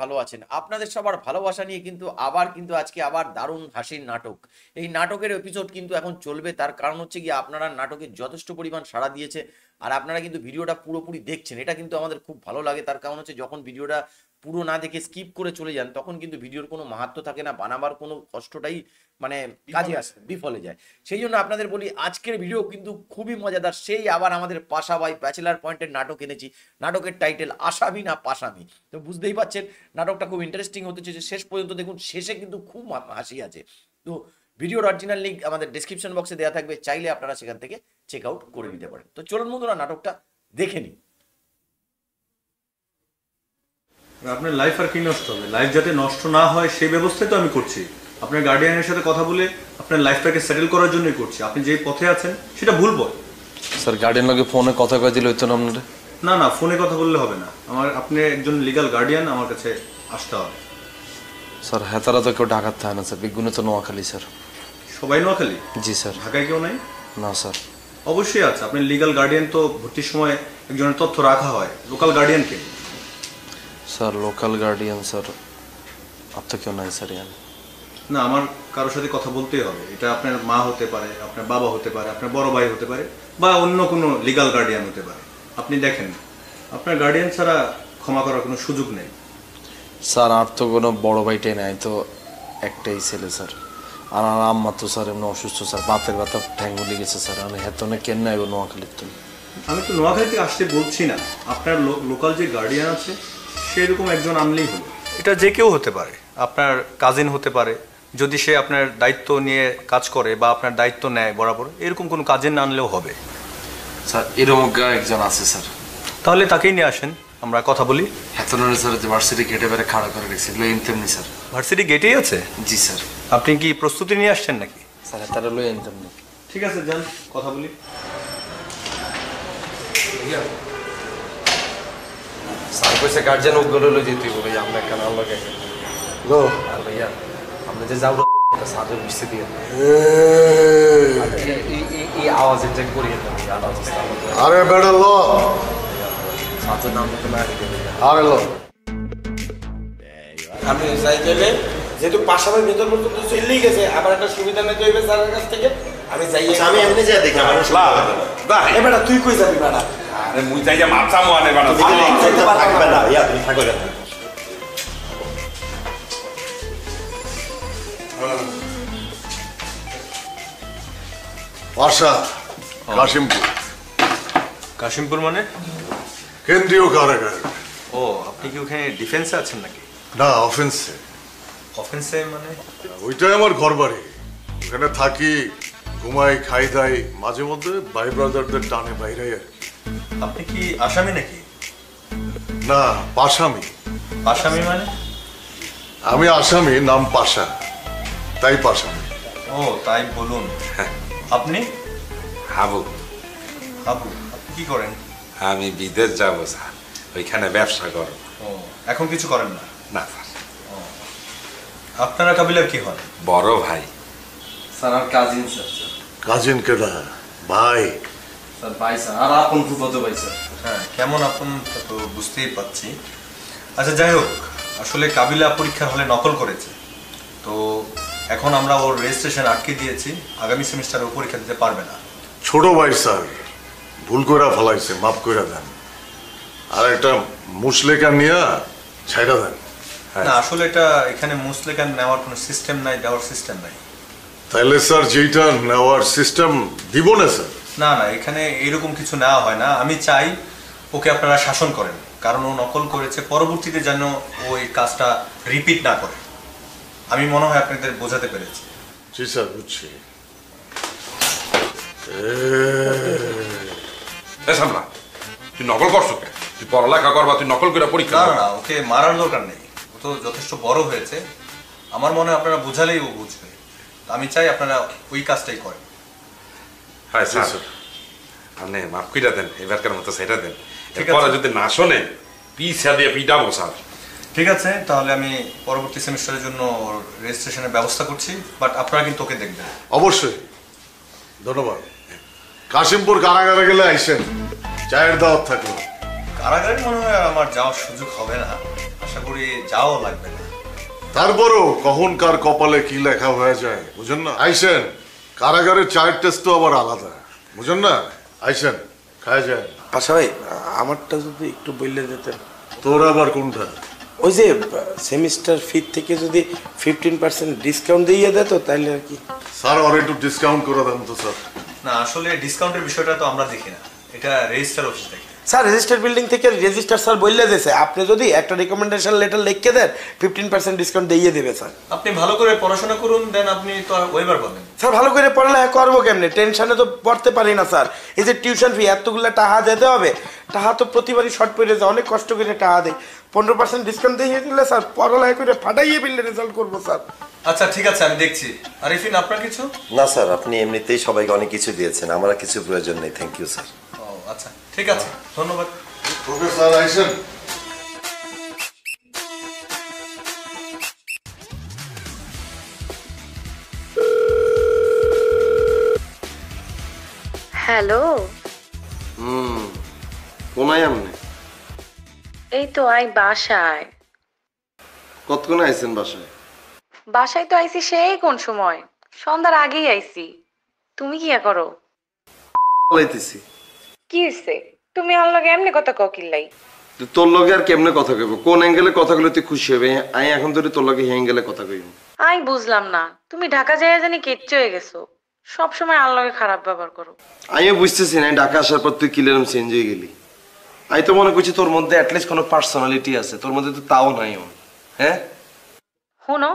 ভালো আছেন। আপনাদের সবার ভালোবাসা নিয়ে কিন্তু আবার আজকে আবার দারুণ হাসির নাটক। এই নাটকের এপিসোড কিন্তু এখন চলবে। তার কারণ হচ্ছে গিয়ে আপনারা নাটকে যথেষ্ট পরিমাণ সাড়া দিয়েছে। আর আপনারা কিন্তু ভিডিওটা পুরোপুরি দেখছেন। এটা কিন্তু আমাদের খুব ভালো লাগে। তার কারণ হচ্ছে যখন ভিডিওটা পুরো না দেখে স্কিপ করে চলে যান তখন কিন্তু ভিডিওর কোনো মাহাত্ম্য থাকে না, বানাবার কোনো কষ্টটাই মানে কাজে আসে, বিফলে যায়। সেই জন্য আপনাদের বলি আজকের ভিডিও কিন্তু খুবই মজাদার। সেই আবার আমাদের পাশা ভাই ব্যাচেলার পয়েন্টের নাটক এনেছি। নাটকের টাইটেল আসামি না পাশামি। তো বুঝতেই পারছেন নাটকটা খুব ইন্টারেস্টিং হতে চলেছে। শেষ পর্যন্ত দেখুন, শেষে কিন্তু খুব হাসি আছে। তো ভিডিওর অরিজিনাল লিঙ্ক আমাদের ডেসক্রিপশন বক্সে দেওয়া থাকবে, চাইলে আপনারা সেখান থেকে চেক আউট করে নিতে পারেন। তো চলুন বন্ধুরা নাটকটা দেখে নিন। আপনার লাইফ আর কি নষ্ট হবে? লাইফ যাতে নষ্ট না হয় সেই ব্যবস্থাই তো আমি করছি। আপনার গার্ডিয়ানের সাথে কথা বলে আপনার লাইফটাকে সেটেল করার জন্যই করছি। আপনি যে পথে আছেন সেটা ভুল পথ। স্যার গার্ডিয়ান লগে ফোনে কথা কয়ে দিলে হইতো না আপনার? না না, ফোনে কথা বললে হবে না। আপনি একজন লিগ্যাল গার্ডিয়ান, আমার কাছে আসতে হবে। স্যার হেতারা তো কেউ ঢাকার থাকে না স্যার, বিজ্ঞানে তো নোয়াখালী স্যার। সবাই নোয়াখালী? জি স্যার। ঢাকায় কেউ নাই? না স্যার। অবশ্যই আছে। আপনি লিগ্যাল গার্ডিয়ান তো ভর্তির সময় একজনের তথ্য রাখা হয়। লোকাল গার্ডিয়ানকে? স্যার লোকাল গার্ডিয়ান স্যার আর তো কেউ নাই স্যার। না, আমার কারোর সাথে কথা বলতেই হবে। এটা আপনার মা হতে পারে, আপনার বাবা হতে পারে, আপনার বড় ভাই হতে পারে, বা অন্য কোনো লিগ্যাল গার্ডিয়ান হতে পারে। আপনি দেখেন, আপনার গার্ডিয়ান ছাড়া ক্ষমা করার কোনো সুযোগ নেই। স্যার আর তো কোনো বড় ভাইটাই নাই, তো একটাই ছেলে স্যার। আর আমার আম্মা তো স্যার এমনি অসুস্থ স্যার, বাতের ব্যথা ঠ্যাঙ্গুলি গেছে স্যার। আমি হেতনে কেন নাই নোয়াখালীর তো। আমি তো নোয়াখালী থেকে আসতে বলছি না। আপনার লোকাল যে গার্ডিয়ান আছে সেরকম একজন আনলেই হলো। এটা যে কেউ হতে পারে, আপনার কাজিন হতে পারে, যদি সে আপনার দায়িত্ব নিয়ে কাজ করে বা আপনার দায়িত্ব নেয় বরাবর, এরকম কোনো কাজিন না আনলেও হবে। স্যার এরকম একজন আছে স্যার। তাহলে তাকেই নিয়ে আসেন, আমরা কথা বলি। হেতনের স্যার যে ভার্সিটি গেটে বেড়ে খাড়া করে রেখেছি লই তেমনি স্যার। ভার্সিটি গেটেই আছে? জি স্যার। আপনি কি প্রস্তুতি নিয়ে আসছেন নাকি? স্যার হেতারা লই তেমনি। ঠিক আছে, যান কথা বলি। স্যার কইছে গার্জিয়ান উগরে লই যেতে হবে ভাই, আমরা কেন লাগে গো। আর ভাইয়া আমরা যে যাও সাদর মিশতে দিয়ে এই আওয়াজ এটা করিয়ে দেন। আরে বেড়া লো, সাদর নাম তো না দিতে। আরে লো আপনি সাইকেলে যেহেতু পাশাপাশি ভেতর পর্যন্ত চলেই গেছে, আমার একটা সুবিধা নিতে হইবে স্যারের কাছ থেকে। আমি যাই, আমি এমনি যাই দেখি আমার বেটা তুই কই যাবি বেটা? আরে মুই যাই যে মাপ চামো আনে বানা থাকবে না ইয়া তুমি থাকো না। পাশা কাশিমপুর। কাশিমপুর মানে? কেন্দ্রীয় কারাগার। ও, আপনি কি ওখানে ডিফেন্সে আছেন নাকি? না, অফেন্সে। অফেন্সে মানে? ওইটাই আমার ঘর বাড়ি। ওখানে থাকি, ঘুমাই, খাই দাই, মাঝে মধ্যে ভাই ব্রাদারদের টানে বাইরে আর কি। আপনি কি আসামি নাকি? না, পাশামি। আসামি মানে? আমি আসামি, নাম পাশা, তাই পাশামি। ও তাই বলুন। আপনি? হাবু। আপু, আপনি কি করেন? আমি বিদেশ যাবো স্যার, ওইখানে ব্যবসা করব। ও, এখন কিছু করেন না? না স্যার। আপনারা কাবিলার কি হন? বড় ভাই। স্যার আর কাজিন স্যার। কাজিন কেডা? ভাই। স্যার ভাই স্যার, আর আপন ফুফাতো ভাই স্যার। হ্যাঁ, কেমন আপন তা তো বুঝতেই পাচ্ছি। আচ্ছা যাই হোক, আসলে কাবিলা পরীক্ষার হলে নকল করেছে, তো এখন আমরা ওর রেজিস্ট্রেশন আটকে দিয়েছি। আগামী সেমিস্টারে ও পরীক্ষা দিতে পারবে না। ছোট ভাই স্যার, ভুল করে ফেলাইছে, মাফ করে দেন। আর একটা মুসলেকা নিয়ে ছাইড়া দেন। না, আসলে এটা এখানে মুসলেকান নেওয়ার কোনো সিস্টেম নাই, দেওয়ার সিস্টেম নাই। তাইলে স্যার যেটা নেওয়ার সিস্টেম দিব না স্যার। না না, এখানে এইরকম কিছু নেওয়া হয় না। আমি চাই ওকে আপনারা শাসন করেন, কারণ ও নকল করেছে, পরবর্তীতে যেন ও এই কাজটা রিপিট না করে। আমি মনে হয় আপনাদের বোঝাতে পেরেছি। জি স্যার, বুঝছি। সামলা, তুই নকল করছো কে? তুই পড়ালেখা করবা, তুই নকল করে পরীক্ষা? না না, ওকে মারার দরকার নেই, ও তো যথেষ্ট বড় হয়েছে। আমার মনে হয় আপনারা বোঝালেই ও বুঝবে। আমি চাই আপনারা ওই কাজটাই করেন। হ্যাঁ স্যার, আপনি মাফ করে দেন, এবারকার মতো সেটা দেন। ঠিক পরে আছে। যদি না শোনে পিছা দিয়ে পিটাবো স্যার। ঠিক আছে, তাহলে আমি পরবর্তী সেমিস্টারের জন্য রেজিস্ট্রেশনের ব্যবস্থা করছি, বাট আপনারা কিন্তু ওকে দেখবেন। অবশ্যই, ধন্যবাদ। কাশিমপুর কারাগারে গেলে আইসেন, চায়ের দাওয়াত থাকলো। কারাগারে মনে হয় আমার যাওয়ার সুযোগ হবে না, আশা করি যাওয়াও লাগবে না। তারপরও কখন কার কপালে কি লেখা হয়ে যায় বুঝেন না। আইসেন, কারাগারের চায়ের টেস্ট তো আবার আলাদা, বুঝেন না। আইসেন, খাওয়া যায়। পাশা ভাই আমারটা যদি একটু বললে দিতেন। তোর আবার কোনটা? ওই যে সেমিস্টার ফি থেকে যদি 15% ডিসকাউন্ট দিয়ে দেয় তো তাহলে আর কি। স্যার আর একটু ডিসকাউন্ট করে দেন তো স্যার। না আসলে ডিসকাউন্টের বিষয়টা তো আমরা দেখি না, এটা রেজিস্টার অফিস দেখে। স্যার রেজিস্টার বিল্ডিং থেকে রেজিস্টার স্যার বললে দিয়েছে আপনি যদি একটা রিকমেন্ডেশন লেটার লিখে দেন 15% ডিসকাউন্ট দিয়ে দেবে স্যার। আপনি ভালো করে পড়াশোনা করুন, দেন আপনি তো ওয়েবার পাবেন। স্যার ভালো করে পড়ালেখা করবো কেমনে, টেনশনে তো পড়তে পারি না স্যার। এই যে টিউশন ফি এতগুলো টাকা দিতে হবে, টাকা তো প্রতিবারই শর্ট পড়ে যায়, অনেক কষ্ট করে টাকা দেয়। 15% ডিসকাউন্ট দিয়ে দিলে স্যার পড়ালেখা করে ফাটাইয়ে বিললে রেজাল্ট করবো স্যার। আচ্ছা ঠিক আছে, আমি দেখছি। আরিফিন আপনার কিছু? না স্যার, আপনি এমনিতেই সবাইকে অনেক কিছু দিয়েছেন, আমার আর কিছু প্রয়োজন নেই। Thank you sir. ও আচ্ছা ঠিক আছে, ধন্যবাদ। প্রফেসর আইসেন। হ্যালো, কোনায় আমনে এই তো আই বাসায়। কতক্ষণ আইছেন বাসায়? বাসায় তো আইছি সেই কোন সময়, সন্ধ্যার আগেই আইছি। তুমি কি করো? বলাইতেছি কি হইছে? তুমি আমার লগে এমনি কথা কও কিল্লাই? তোর লগে আর কেমনে কথা কইব? কোন অ্যাঙ্গেলে কথা কইলে তুই খুশি হবে? আমি এখন ধরে তোর লগে এই অ্যাঙ্গেলে কথা কইব। আই বুঝলাম না, তুমি ঢাকা যাইয়া জানি কেচ্চ হয়ে গেছো, সব সময় আমার লগে খারাপ ব্যবহার করো। আমিও বুঝতেছি না ঢাকা আসার পর তুই কিলেরম চেঞ্জ হয়ে গেলি। আমি তো মনে করছি তোর মধ্যে অ্যাটলিস্ট কোনো পার্সোনালিটি আছে, তোর মধ্যে তো তাও নাই। হ্যাঁ শোনো,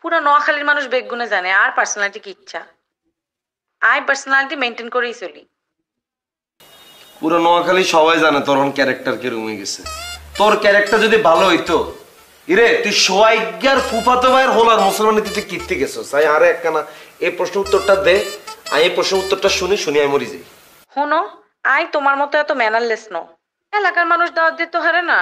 পুরো নোয়াখালীর মানুষ বেগুনে জানে আর পার্সোনালিটি কি ইচ্ছা। আই পার্সোনালিটি মেনটেন করেই চলি। পুরো নোয়াখালী সবাই জানে তোর ক্যারেক্টার কিরকম হয়ে গেছে। তোর ক্যারেক্টার যদি ভালো হইতো, ইরে তুই সোয়াইগার ফুফাতো ভাইয়ের হোলার মুসলমান তুই কীর্তি গেছিস। আমি আরে একখানা এই প্রশ্ন উত্তরটা দে, আমি এই প্রশ্ন উত্তরটা শুনি আমি মরি যাই। শোনো, আই তোমার মতো এত ম্যানারলেস ন। এলাকার মানুষ দাওয়াত দিতে হারে না,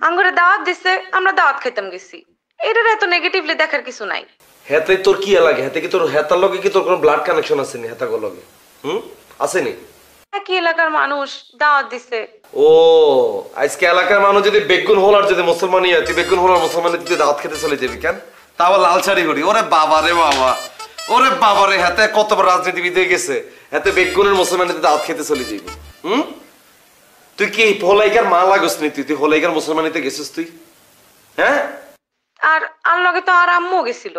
আঙ্গুরে দাওয়াত দিছে, আমরা দাওয়াত খাইতাম গেছি। এটার এত নেগেটিভলি দেখার কিছু নাই। হেতে তোর কি লাগে? হেতে কি তোর হেতার লগে কি তোর কোনো ব্লাড কানেকশন আছে নি? হেতা লগে আছে নি? একই এলাকার মানুষ দাওয়াত দিছে। ও আজকে এলাকার মানুষ যদি বেগুন হোলার যদি মুসলমানই হয়, তুই বেগুন হোলার মুসলমানের তুই দাওয়াত খেতে চলে যাবি কেন? তা আবার লাল শাড়ি করি? ওরে বাবা রে বাবা, ওরে বাবা রে, হাতে কত বড় রাজনীতিবিদ হয়ে গেছে, হাতে বেগুনের মুসলমানের দাওয়াত খেতে চলে যাবি। তুই কি হোলাইকার মা লাগস নি? তুই হোলাইকার মুসলমানিতে গেছিস তুই? হ্যাঁ, আর আর লগে তো আর আম্মু গেছিল।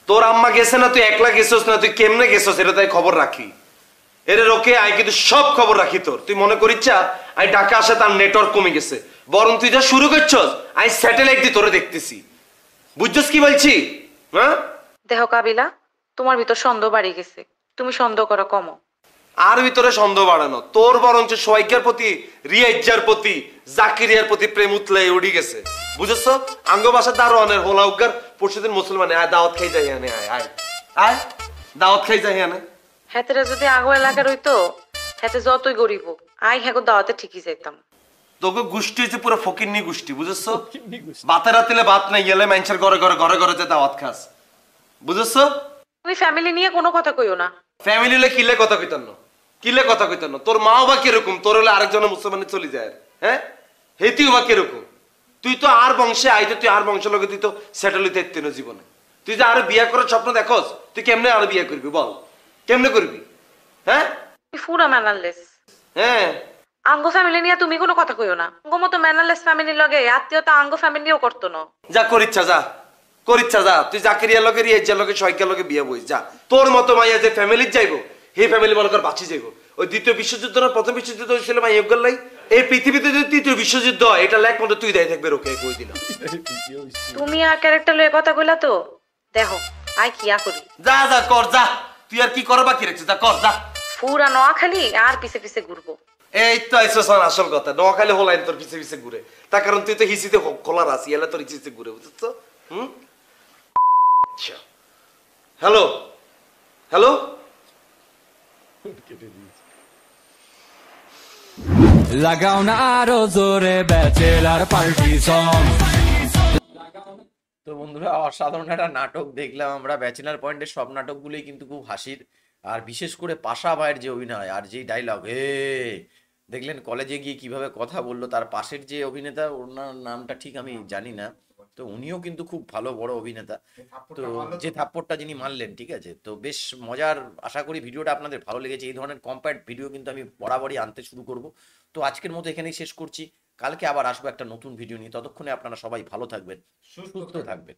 তোর আম্মা গেছে না, তুই একলা গেছিস না? তুই কেমনে গেছিস এটা তাই খবর রাখি। এরে রোকে আই কিন্তু সব খবর রাখি তোর। তুই মনে করিচ্ছা আই ঢাকা আসে তার নেটওয়ার্ক কমে গেছে, বরং তুই যা শুরু করছস আই স্যাটেলাইট দিয়ে তোরে দেখতেছি। বুঝছস কি বলছি? হ্যাঁ দেহ কাবিলা, তোমার ভিতর সন্দেহ বাড়ি গেছে, তুমি সন্দেহ করো কমো। আর ভিতরে সন্দেহ বাড়ানো তোর বরঞ্চ সোয়াইকার প্রতি, রিয়াইজার প্রতি, জাকিরিয়ার প্রতি প্রেম উতলাই উড়ি গেছে। বুঝছস? আঙ্গ বাসা দারোয়ানের হোলা উগার পরশুদিন মুসলমানে আয় দাওয়াত খাই যাই আনে, আয় আয় আয় দাওয়াত খাই যাই আনে। হেতেরা যদি আগো এলাকার হইতো, হেতে যতই গরিব আই হ্যাগো দাওয়াতে ঠিকই যাইতাম। তোকে গোষ্ঠী হচ্ছে পুরো ফকিরনি গোষ্ঠী। বুঝছস? বাতে রাতিলে ভাত নাই গেলে মানুষের ঘরে ঘরে ঘরে ঘরে যে দাওয়াত খাস। বুঝছস? তুমি ফ্যামিলি নিয়ে কোনো কথা কইও না। ফ্যামিলি হলে কিলে কথা কইতাম না, কিলে কথা কইতাম না। তোর মাও বা কিরকম, তোর হলে আরেকজনের মুসলমানে চলে যায়। হ্যাঁ হেতিও বা কিরকম? তুই তো আর বংশে আইতে, তুই আর বংশের লোকে তুই তো সেটেল হইতে এত্তেন জীবনে। তুই যে আরো বিয়ে করার স্বপ্ন দেখোস, তুই কেমনে আরো বিয়ে করবি বল? কেমনে করবি? হ্যাঁ তুমি পুরা ম্যানারলেস। হ্যাঁ আঙ্গো ফ্যামিলি নিয়ে তুমি কোনো কথা কইও না। আঙ্গো মতো ম্যানারলেস ফ্যামিলির লগে আত্মীয়তা আঙ্গো ফ্যামিলিও করতো না। যা করিচ্ছা যা, করিচ্ছা যা। তুই জাকিরিয়ার লগে রিয়াইজার লগে সয়কার লগে বিয়ে বইস যা। তোর মতো মাইয়া যে ফ্যামিলির যাইবো, সেই ফ্যামিলি মনে কর বাঁচি যাইবো। ওই দ্বিতীয় বিশ্বযুদ্ধ না প্রথম বিশ্বযুদ্ধ হয়েছিল মাইয়ার লাই। এই পৃথিবীতে যদি তৃতীয় বিশ্বযুদ্ধ হয়, এটা লেখ মতো তুই দায় থাকবে। রোকে কই দিলাম। তুমি আর ক্যারেক্টার লয়ে কথা কইলা তো, দেখো আই কিয়া করি। যা যা কর যা, তুই আর কি করবা কি রেখছিস? যা কর যা। পুরা নোয়াখালী আর পিছে পিছে ঘুরবো। এই তো আইসস আসল কথা। নোয়াখালী হলাই তোর পিছে পিছে ঘুরে, তার কারণ তুই তো হিসিতে খোলার আসি, এলে তোর হিসিতে ঘুরে। বুঝছো? হ্যালো হ্যালো, লাগাও না আরো জোরে ব্যাচেলার পার্টি সং। তো বন্ধুরা, অসাধারণ একটা নাটক দেখলাম আমরা। ব্যাচেলার পয়েন্টের সব নাটকগুলোই কিন্তু খুব হাসির, আর বিশেষ করে পাশা ভাইয়ের যে অভিনয় আর যেই ডায়লগ, হে দেখলেন কলেজে গিয়ে কিভাবে কথা বললো, তার পাশের যে অভিনেতা ওনার নামটা ঠিক আমি জানি না, তো উনিও কিন্তু খুব ভালো বড় অভিনেতা। তো যে থাপ্পড়টা যিনি মারলেন, ঠিক আছে, তো বেশ মজার। আশা করি ভিডিওটা আপনাদের ভালো লেগেছে। এই ধরনের কম্প্যাক্ট ভিডিও কিন্তু আমি বরাবরই আনতে শুরু করব। তো আজকের মতো এখানেই শেষ করছি, কালকে আবার আসবো একটা নতুন ভিডিও নিয়ে। ততক্ষণে আপনারা সবাই ভালো থাকবেন, সুস্থ থাকবেন।